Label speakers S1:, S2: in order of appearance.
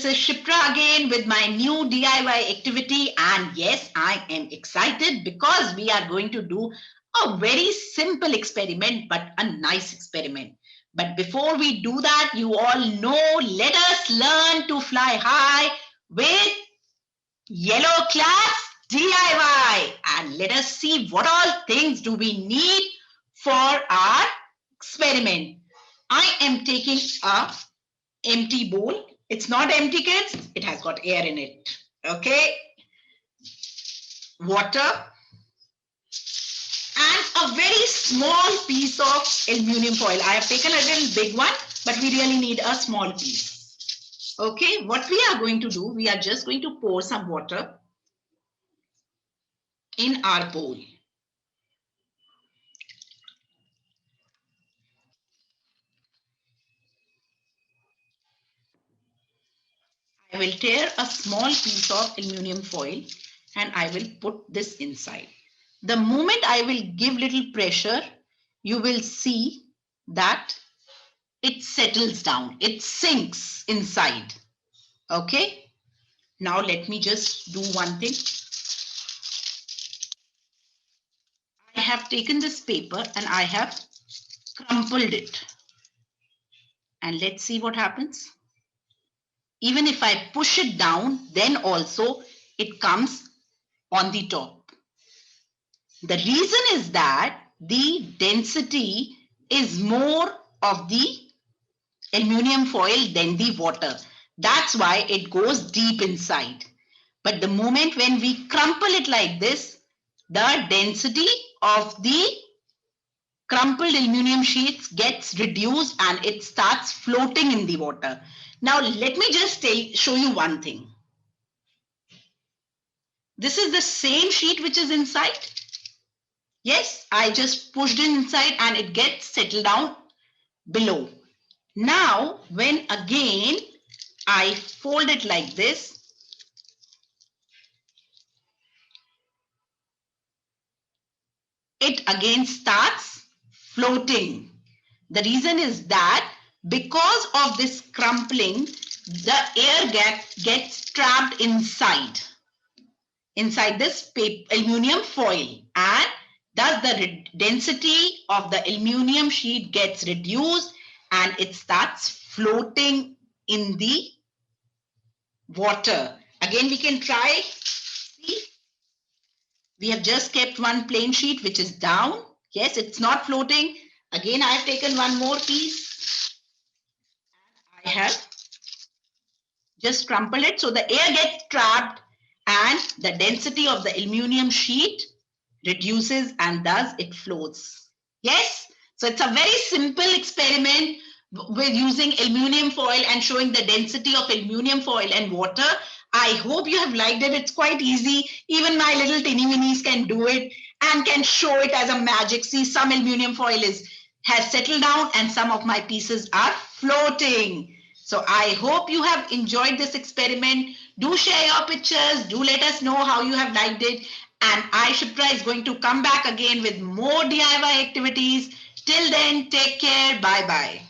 S1: this is Shipra again with my new DIY activity. And yes, I am excited because we are going to do a very simple experiment, but a nice experiment. But before we do that, you all know, let us learn to fly high with Yellow Class DIY. And let us see what all things do we need for our experiment. I am taking a empty bowl. It's not empty, kids. It has got air in it. Okay. Water and a very small piece of aluminum foil. I have taken a little big one, but we really need a small piece. Okay. What we are going to do, we are just going to pour some water in our bowl. I will tear a small piece of aluminum foil and I will put this inside. The moment I will give little pressure, you will see that it settles down, it sinks inside. Okay, now let me just do one thing. I have taken this paper and I have crumpled it. And let's see what happens. Even if I push it down, then also it comes on the top. The reason is that the density is more of the aluminum foil than the water. That's why it goes deep inside. But the moment when we crumple it like this, the density of the crumpled aluminum sheets gets reduced and it starts floating in the water. Now let me just show you one thing. This is the same sheet which is inside. Yes, I just pushed it inside and it gets settled down below. Now, when again I fold it like this, it again starts floating. The reason is that because of this crumpling, the air gets trapped inside this aluminum foil, and thus the density of the aluminum sheet gets reduced and it starts floating in the water. Again, we can try. See, we have just kept one plain sheet which is down. Yes, it's not floating. Again, I have taken one more piece. I have just crumpled it so the air gets trapped and the density of the aluminum sheet reduces and thus it floats. Yes, so it's a very simple experiment with using aluminum foil and showing the density of aluminum foil and water. I hope you have liked it. It's quite easy. Even my little tinny minis can do it and can show it as a magic. See, some aluminum foil has settled down and some of my pieces are floating. So I hope you have enjoyed this experiment. Do share your pictures. Do let us know how you have liked it. And I, Shipra, is going to come back again with more DIY activities. Till then, take care. Bye-bye.